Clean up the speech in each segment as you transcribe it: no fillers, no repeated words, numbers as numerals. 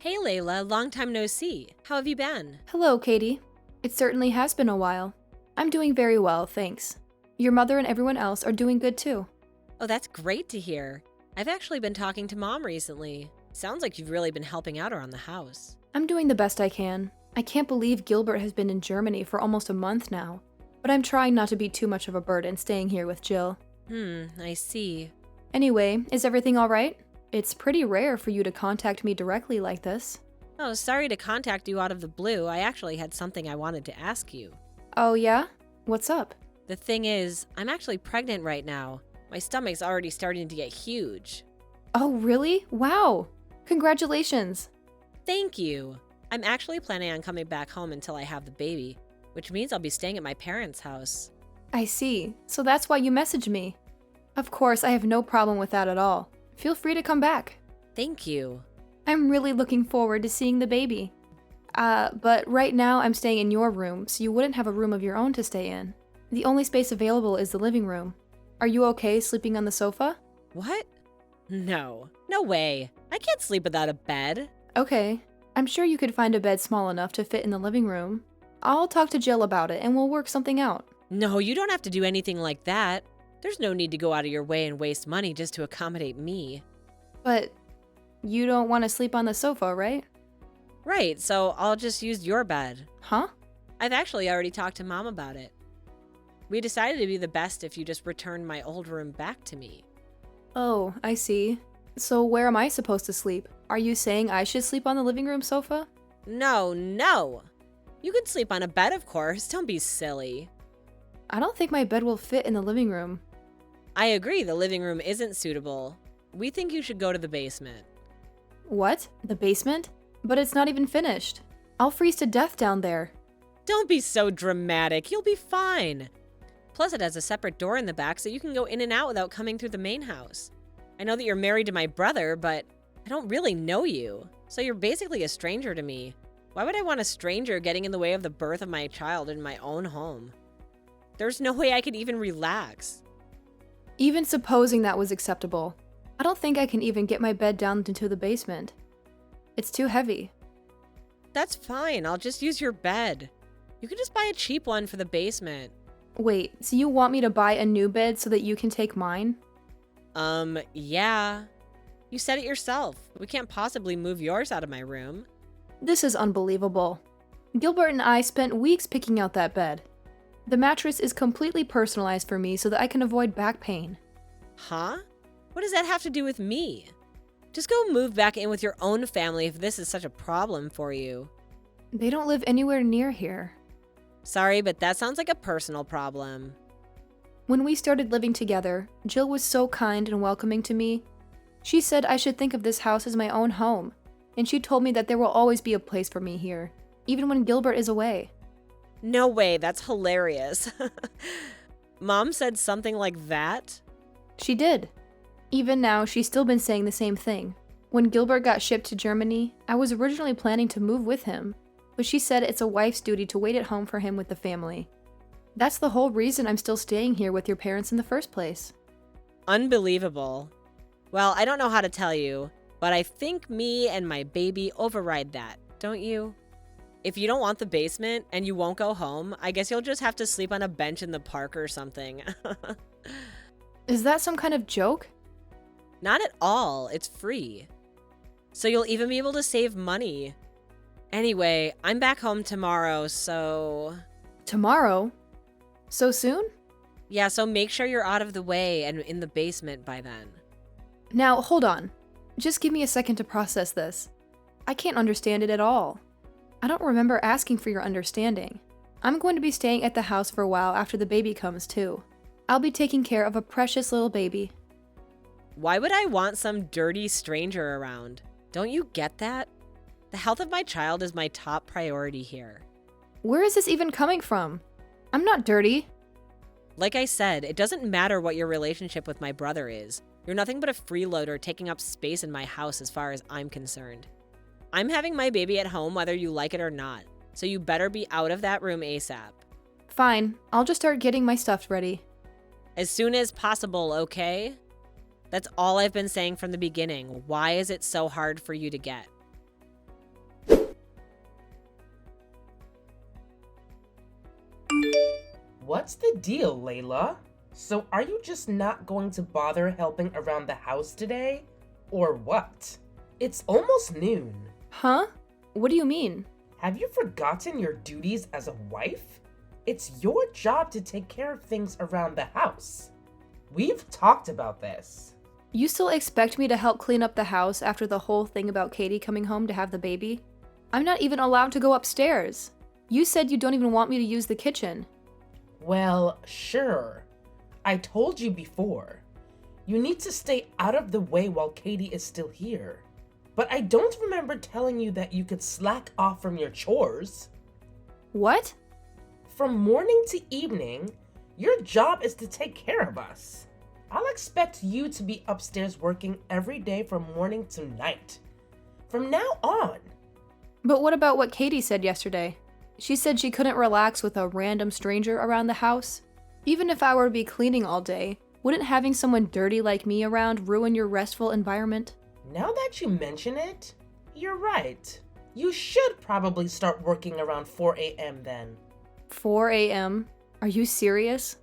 Hey Layla, long time no see. How have you been? Hello, Katie. It certainly has been a while. I'm doing very well, thanks. Your mother and everyone else are doing good too. Oh, that's great to hear. I've actually been talking to Mom recently. Sounds like you've really been helping out around the house. I'm doing the best I can. I can't believe Gilbert has been in Germany for almost a month now, but I'm trying not to be too much of a burden staying here with Jill. I see. Anyway, is everything alright? It's pretty rare for you to contact me directly like this. Oh, sorry to contact you out of the blue. I actually had something I wanted to ask you. Oh yeah? What's up? The thing is, I'm actually pregnant right now. My stomach's already starting to get huge. Oh really? Wow! Congratulations! Thank you. I'm actually planning on coming back home until I have the baby, which means I'll be staying at my parents' house. I see. So that's why you messaged me. Of course, I have no problem with that at all. Feel free to come back. Thank you. I'm really looking forward to seeing the baby. But right now I'm staying in your room, so you wouldn't have a room of your own to stay in. The only space available is the living room. Are you okay sleeping on the sofa? What? No way. I can't sleep without a bed. Okay. I'm sure you could find a bed small enough to fit in the living room. I'll talk to Jill about it and we'll work something out. No, you don't have to do anything like that. There's no need to go out of your way and waste money just to accommodate me. But you don't want to sleep on the sofa, right? Right, so I'll just use your bed. Huh? I've actually already talked to Mom about it. We decided it'd be the best if you just returned my old room back to me. Oh, I see. So where am I supposed to sleep? Are you saying I should sleep on the living room sofa? No. You can sleep on a bed, of course. Don't be silly. I don't think my bed will fit in the living room. I agree, the living room isn't suitable. We think you should go to the basement. What? The basement? But it's not even finished. I'll freeze to death down there. Don't be so dramatic. You'll be fine. Plus, it has a separate door in the back so you can go in and out without coming through the main house. I know that you're married to my brother, but I don't really know you. So you're basically a stranger to me. Why would I want a stranger getting in the way of the birth of my child in my own home? There's no way I could even relax. Even supposing that was acceptable, I don't think I can even get my bed down into the basement. It's too heavy. That's fine. I'll just use your bed. You can just buy a cheap one for the basement. Wait, so you want me to buy a new bed so that you can take mine? Yeah. You said it yourself. We can't possibly move yours out of my room. This is unbelievable. Gilbert and I spent weeks picking out that bed. The mattress is completely personalized for me so that I can avoid back pain. Huh? What does that have to do with me? Just go move back in with your own family if this is such a problem for you. They don't live anywhere near here. Sorry, but that sounds like a personal problem. When we started living together, Jill was so kind and welcoming to me. She said I should think of this house as my own home, and she told me that there will always be a place for me here, even when Gilbert is away. No way, that's hilarious. Mom said something like that? She did. Even now, she's still been saying the same thing. When Gilbert got shipped to Germany, I was originally planning to move with him, but she said it's a wife's duty to wait at home for him with the family. That's the whole reason I'm still staying here with your parents in the first place. Unbelievable. Well, I don't know how to tell you, but I think me and my baby override that, don't you? If you don't want the basement and you won't go home, I guess you'll just have to sleep on a bench in the park or something. Is that some kind of joke? Not at all. It's free. So you'll even be able to save money. Anyway, I'm back home tomorrow, so... Tomorrow? So soon? Yeah, so make sure you're out of the way and in the basement by then. Now, hold on. Just give me a second to process this. I can't understand it at all. I don't remember asking for your understanding. I'm going to be staying at the house for a while after the baby comes, too. I'll be taking care of a precious little baby. Why would I want some dirty stranger around? Don't you get that? The health of my child is my top priority here. Where is this even coming from? I'm not dirty. Like I said, it doesn't matter what your relationship with my brother is. You're nothing but a freeloader taking up space in my house as far as I'm concerned. I'm having my baby at home whether you like it or not, so you better be out of that room ASAP. Fine, I'll just start getting my stuff ready. As soon as possible, okay? That's all I've been saying from the beginning. Why is it so hard for you to get? What's the deal, Layla? So are you just not going to bother helping around the house today? Or what? It's almost noon. Huh? What do you mean? Have you forgotten your duties as a wife? It's your job to take care of things around the house. We've talked about this. You still expect me to help clean up the house after the whole thing about Katie coming home to have the baby? I'm not even allowed to go upstairs. You said you don't even want me to use the kitchen. Well, sure. I told you before. You need to stay out of the way while Katie is still here. But I don't remember telling you that you could slack off from your chores. What? From morning to evening, your job is to take care of us. I'll expect you to be upstairs working every day from morning to night. From now on. But what about what Katie said yesterday? She said she couldn't relax with a random stranger around the house. Even if I were to be cleaning all day, wouldn't having someone dirty like me around ruin your restful environment? Now that you mention it, you're right. You should probably start working around 4 a.m. then. 4 a.m.? Are you serious?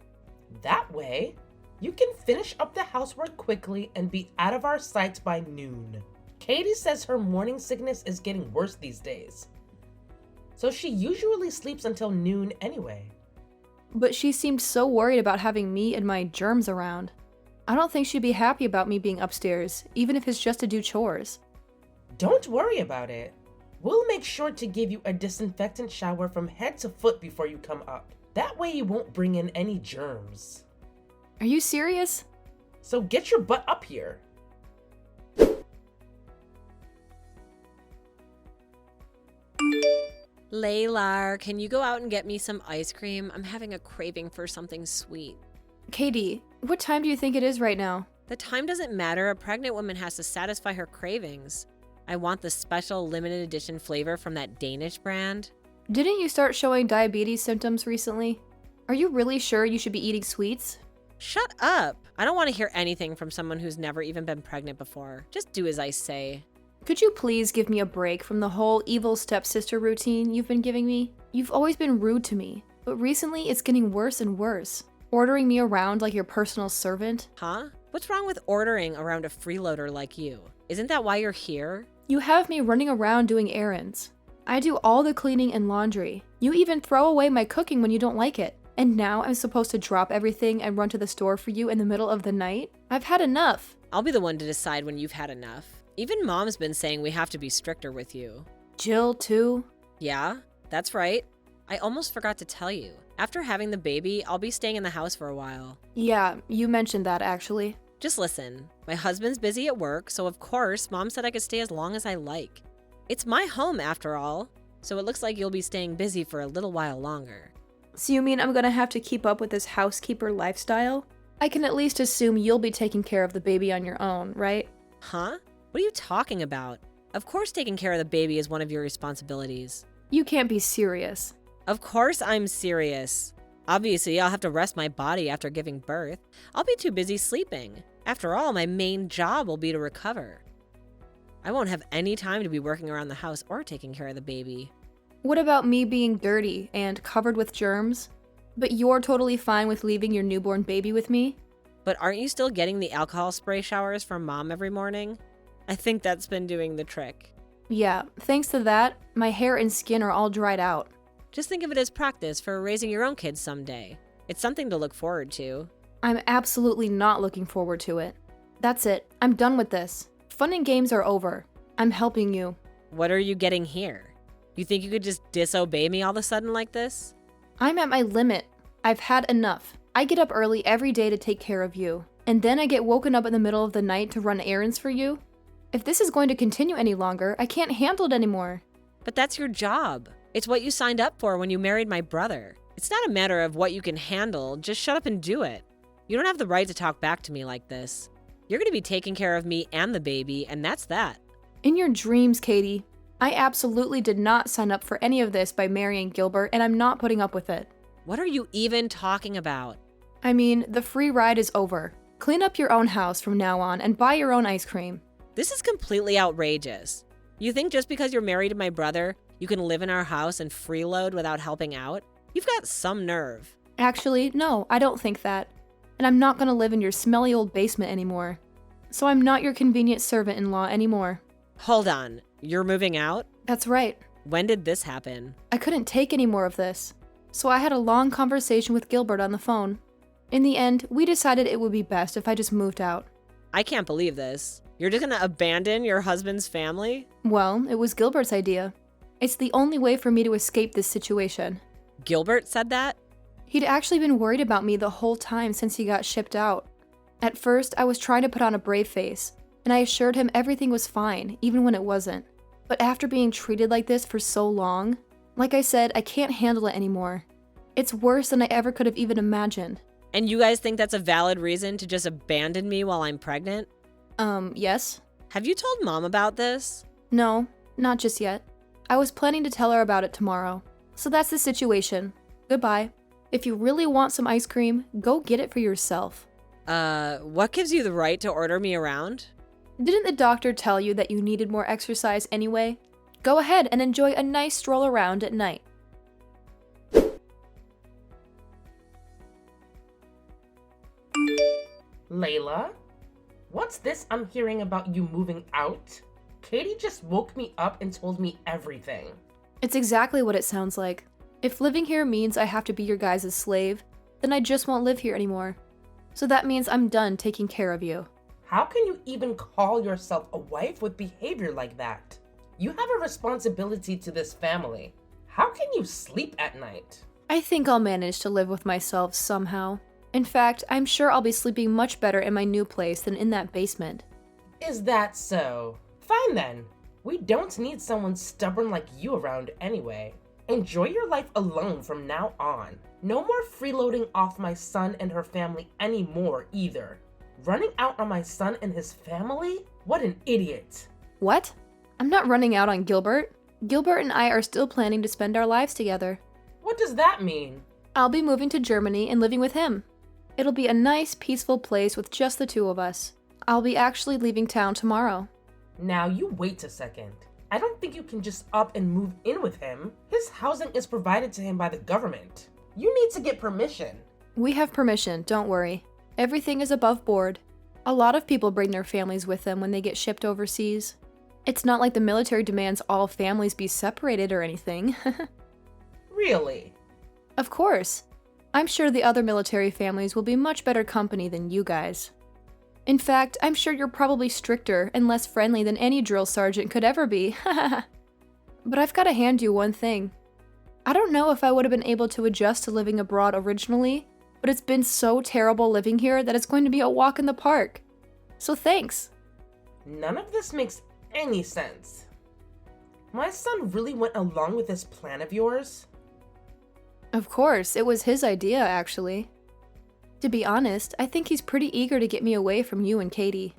That way, you can finish up the housework quickly and be out of our sight by noon. Katie says her morning sickness is getting worse these days, so she usually sleeps until noon anyway. But she seemed so worried about having me and my germs around. I don't think she'd be happy about me being upstairs, even if it's just to do chores. Don't worry about it. We'll make sure to give you a disinfectant shower from head to foot before you come up. That way you won't bring in any germs. Are you serious? So get your butt up here. Layla, can you go out and get me some ice cream? I'm having a craving for something sweet. Katie, what time do you think it is right now? The time doesn't matter. A pregnant woman has to satisfy her cravings. I want the special limited edition flavor from that Danish brand. Didn't you start showing diabetes symptoms recently? Are you really sure you should be eating sweets? Shut up. I don't want to hear anything from someone who's never even been pregnant before. Just do as I say. Could you please give me a break from the whole evil stepsister routine you've been giving me? You've always been rude to me, but recently it's getting worse and worse. Ordering me around like your personal servant? Huh? What's wrong with ordering around a freeloader like you? Isn't that why you're here? You have me running around doing errands. I do all the cleaning and laundry. You even throw away my cooking when you don't like it. And now I'm supposed to drop everything and run to the store for you in the middle of the night? I've had enough. I'll be the one to decide when you've had enough. Even Mom's been saying we have to be stricter with you. Jill, too? Yeah, that's right. I almost forgot to tell you. After having the baby, I'll be staying in the house for a while. Yeah, you mentioned that actually. Just listen. My husband's busy at work, so of course, Mom said I could stay as long as I like. It's my home after all, so it looks like you'll be staying busy for a little while longer. So you mean I'm gonna have to keep up with this housekeeper lifestyle? I can at least assume you'll be taking care of the baby on your own, right? Huh? What are you talking about? Of course taking care of the baby is one of your responsibilities. You can't be serious. Of course I'm serious. Obviously, I'll have to rest my body after giving birth. I'll be too busy sleeping. After all, my main job will be to recover. I won't have any time to be working around the house or taking care of the baby. What about me being dirty and covered with germs? But you're totally fine with leaving your newborn baby with me? But aren't you still getting the alcohol spray showers from Mom every morning? I think that's been doing the trick. Yeah, thanks to that, my hair and skin are all dried out. Just think of it as practice for raising your own kids someday. It's something to look forward to. I'm absolutely not looking forward to it. That's it. I'm done with this. Fun and games are over. I'm helping you. What are you getting here? You think you could just disobey me all of a sudden like this? I'm at my limit. I've had enough. I get up early every day to take care of you. And then I get woken up in the middle of the night to run errands for you? If this is going to continue any longer, I can't handle it anymore. But that's your job. It's what you signed up for when you married my brother. It's not a matter of what you can handle, just shut up and do it. You don't have the right to talk back to me like this. You're going to be taking care of me and the baby, and that's that. In your dreams, Katie. I absolutely did not sign up for any of this by marrying Gilbert, and I'm not putting up with it. What are you even talking about? I mean, the free ride is over. Clean up your own house from now on and buy your own ice cream. This is completely outrageous. You think just because you're married to my brother, you can live in our house and freeload without helping out? You've got some nerve. Actually, no, I don't think that. And I'm not gonna live in your smelly old basement anymore. So I'm not your convenient servant-in-law anymore. Hold on. You're moving out? That's right. When did this happen? I couldn't take any more of this. So I had a long conversation with Gilbert on the phone. In the end, we decided it would be best if I just moved out. I can't believe this. You're just gonna abandon your husband's family? Well, it was Gilbert's idea. It's the only way for me to escape this situation. Gilbert said that? He'd actually been worried about me the whole time since he got shipped out. At first, I was trying to put on a brave face, and I assured him everything was fine, even when it wasn't. But after being treated like this for so long, like I said, I can't handle it anymore. It's worse than I ever could have even imagined. And you guys think that's a valid reason to just abandon me while I'm pregnant? Yes? Have you told Mom about this? No, not just yet. I was planning to tell her about it tomorrow. So that's the situation. Goodbye. If you really want some ice cream, go get it for yourself. What gives you the right to order me around? Didn't the doctor tell you that you needed more exercise anyway? Go ahead and enjoy a nice stroll around at night. Layla? What's this I'm hearing about you moving out? Katie just woke me up and told me everything. It's exactly what it sounds like. If living here means I have to be your guys' slave, then I just won't live here anymore. So that means I'm done taking care of you. How can you even call yourself a wife with behavior like that? You have a responsibility to this family. How can you sleep at night? I think I'll manage to live with myself somehow. In fact, I'm sure I'll be sleeping much better in my new place than in that basement. Is that so? Fine then. We don't need someone stubborn like you around anyway. Enjoy your life alone from now on. No more freeloading off my son and her family anymore either. Running out on my son and his family? What an idiot. What? I'm not running out on Gilbert. Gilbert and I are still planning to spend our lives together. What does that mean? I'll be moving to Germany and living with him. It'll be a nice, peaceful place with just the two of us. I'll be actually leaving town tomorrow. Now you wait a second. I don't think you can just up and move in with him. His housing is provided to him by the government. You need to get permission. We have permission, don't worry. Everything is above board. A lot of people bring their families with them when they get shipped overseas. It's not like the military demands all families be separated or anything. Really? Of course. I'm sure the other military families will be much better company than you guys. In fact, I'm sure you're probably stricter and less friendly than any drill sergeant could ever be. But I've got to hand you one thing. I don't know if I would have been able to adjust to living abroad originally, but it's been so terrible living here that it's going to be a walk in the park. So thanks. None of this makes any sense. My son really went along with this plan of yours? Of course, it was his idea, actually. To be honest, I think he's pretty eager to get me away from you and Katie.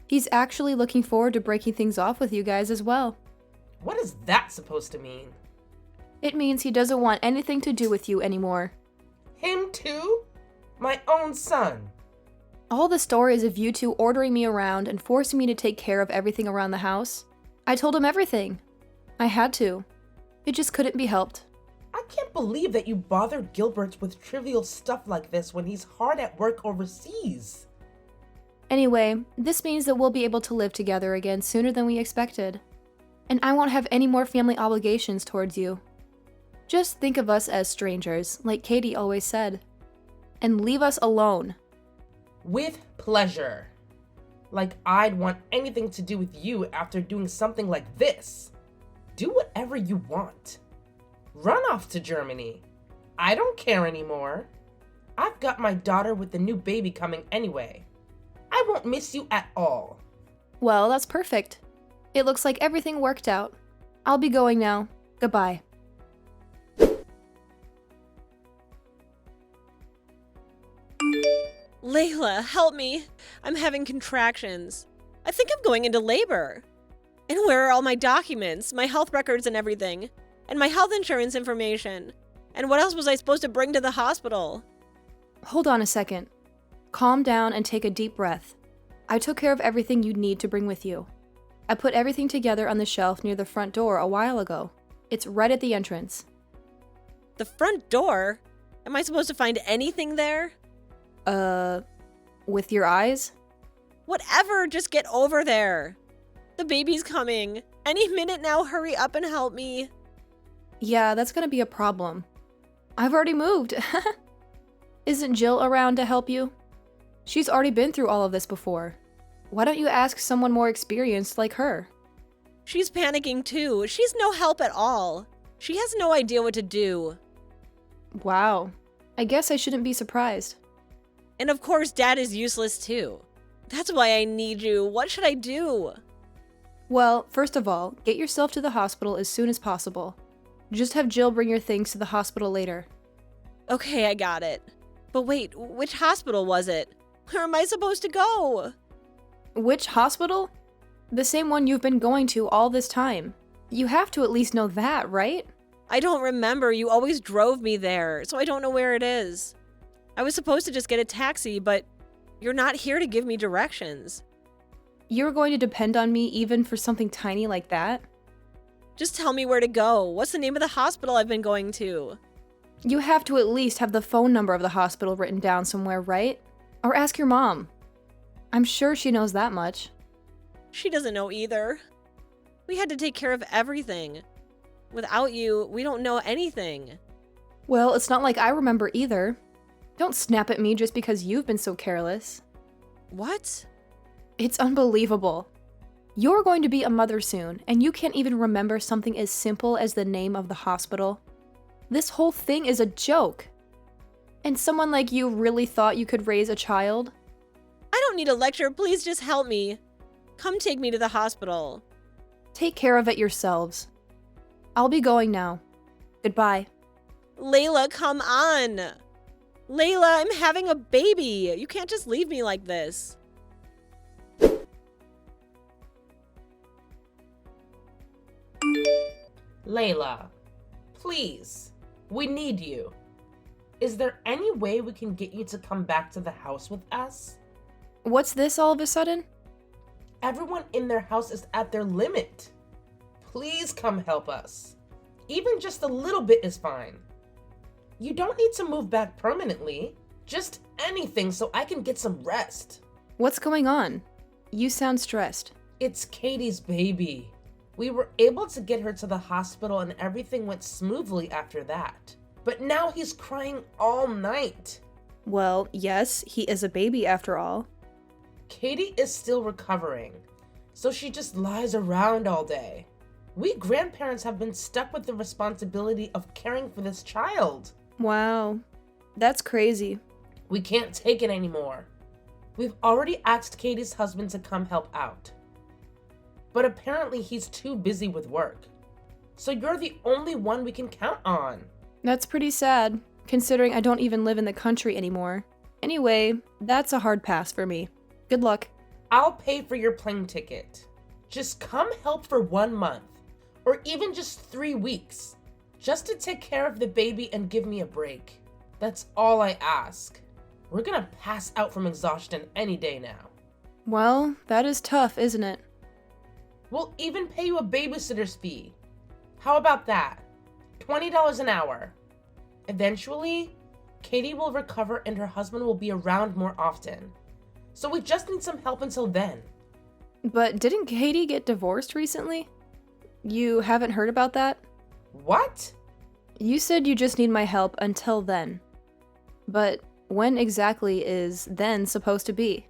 He's actually looking forward to breaking things off with you guys as well. What is that supposed to mean? It means he doesn't want anything to do with you anymore. Him too? My own son. All the stories of you two ordering me around and forcing me to take care of everything around the house, I told him everything. I had to. It just couldn't be helped. I can't believe that you bothered Gilbert with trivial stuff like this when he's hard at work overseas. Anyway, this means that we'll be able to live together again sooner than we expected. And I won't have any more family obligations towards you. Just think of us as strangers, like Katie always said. And leave us alone. With pleasure. Like I'd want anything to do with you after doing something like this. Do whatever you want. Run off to Germany. I don't care anymore. I've got my daughter with the new baby coming anyway. I won't miss you at all. Well, that's perfect. It looks like everything worked out. I'll be going now. Goodbye. Layla, help me. I'm having contractions. I think I'm going into labor. And where are all my documents, my health records and everything? And my health insurance information? And what else was I supposed to bring to the hospital? Hold on a second. Calm down and take a deep breath. I took care of everything you'd need to bring with you. I put everything together on the shelf near the front door a while ago. It's right at the entrance. The front door? Am I supposed to find anything there? With your eyes? Whatever, just get over there. The baby's coming. Any minute now, hurry up and help me. Yeah, that's gonna be a problem. I've already moved. Isn't Jill around to help you? She's already been through all of this before. Why don't you ask someone more experienced like her? She's panicking too. She's no help at all. She has no idea what to do. Wow. I guess I shouldn't be surprised. And of course, Dad is useless too. That's why I need you. What should I do? Well, first of all, get yourself to the hospital as soon as possible. Just have Jill bring your things to the hospital later. Okay, I got it. But wait, which hospital was it? Where am I supposed to go? Which hospital? The same one you've been going to all this time. You have to at least know that, right? I don't remember. You always drove me there, so I don't know where it is. I was supposed to just get a taxi, but you're not here to give me directions. You're going to depend on me even for something tiny like that? Just tell me where to go. What's the name of the hospital I've been going to? You have to at least have the phone number of the hospital written down somewhere, right? Or ask your mom. I'm sure she knows that much. She doesn't know either. We had to take care of everything. Without you, we don't know anything. Well, it's not like I remember either. Don't snap at me just because you've been so careless. What? It's unbelievable. You're going to be a mother soon, and you can't even remember something as simple as the name of the hospital. This whole thing is a joke. And someone like you really thought you could raise a child? I don't need a lecture. Please just help me. Come take me to the hospital. Take care of it yourselves. I'll be going now. Goodbye. Layla, come on. Layla, I'm having a baby. You can't just leave me like this. Layla, please, we need you. Is there any way we can get you to come back to the house with us? What's this all of a sudden? Everyone in their house is at their limit. Please come help us. Even just a little bit is fine. You don't need to move back permanently. Just anything so I can get some rest. What's going on? You sound stressed. It's Katie's baby. We were able to get her to the hospital and everything went smoothly after that. But now he's crying all night. Well, yes, he is a baby after all. Katie is still recovering, so she just lies around all day. We grandparents have been stuck with the responsibility of caring for this child. Wow, that's crazy. We can't take it anymore. We've already asked Katie's husband to come help out. But apparently he's too busy with work. So you're the only one we can count on. That's pretty sad, considering I don't even live in the country anymore. Anyway, that's a hard pass for me. Good luck. I'll pay for your plane ticket. Just come help for 1 month, or even just 3 weeks, just to take care of the baby and give me a break. That's all I ask. We're gonna pass out from exhaustion any day now. Well, that is tough, isn't it? We'll even pay you a babysitter's fee. How about that? $20 an hour. Eventually, Katie will recover and her husband will be around more often. So we just need some help until then. But didn't Katie get divorced recently? You haven't heard about that? What? You said you just need my help until then. But when exactly is then supposed to be?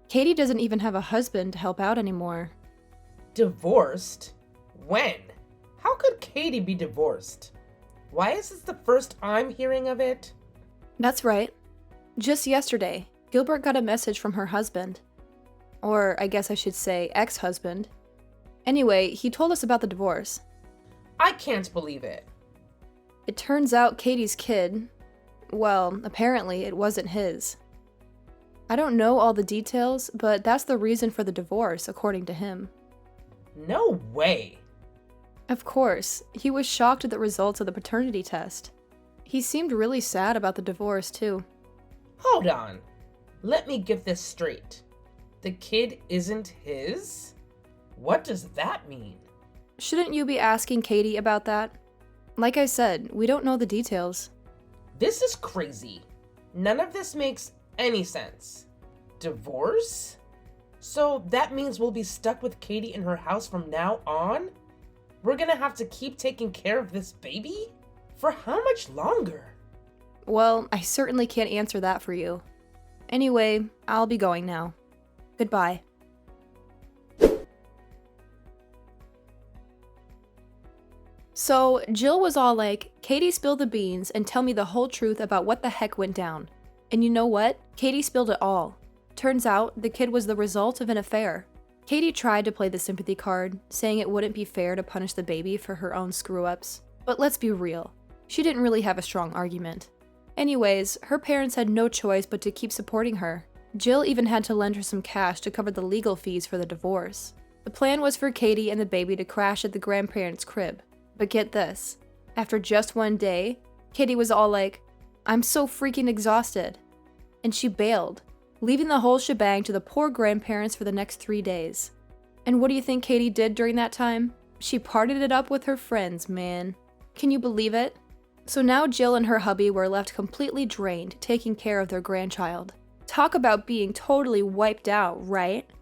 Katie doesn't even have a husband to help out anymore. Divorced? When? How could Katie be divorced? Why is this the first I'm hearing of it? That's right. Just yesterday, Gilbert got a message from her husband. Or I guess I should say ex-husband. Anyway, he told us about the divorce. I can't believe it. It turns out Katie's kid, well, apparently it wasn't his. I don't know all the details, but that's the reason for the divorce, according to him. No way. Of course, he was shocked at the results of the paternity test. He seemed really sad about the divorce, too. Hold on. Let me get this straight. The kid isn't his? What does that mean? Shouldn't you be asking Katie about that? Like I said, we don't know the details. This is crazy. None of this makes any sense. Divorce? So that means we'll be stuck with Katie in her house from now on? We're gonna have to keep taking care of this baby? For how much longer? Well, I certainly can't answer that for you. Anyway, I'll be going now. Goodbye. So, Jill was all like, Katie, spill the beans and tell me the whole truth about what the heck went down. And you know what? Katie spilled it all. Turns out, the kid was the result of an affair. Katie tried to play the sympathy card, saying it wouldn't be fair to punish the baby for her own screw-ups. But let's be real, she didn't really have a strong argument. Anyways, her parents had no choice but to keep supporting her. Jill even had to lend her some cash to cover the legal fees for the divorce. The plan was for Katie and the baby to crash at the grandparents' crib. But get this, after just one day, Katie was all like, I'm so freaking exhausted. And she bailed, leaving the whole shebang to the poor grandparents for the next 3 days. And what do you think Katie did during that time? She partied it up with her friends, man. Can you believe it? So now Jill and her hubby were left completely drained, taking care of their grandchild. Talk about being totally wiped out, right?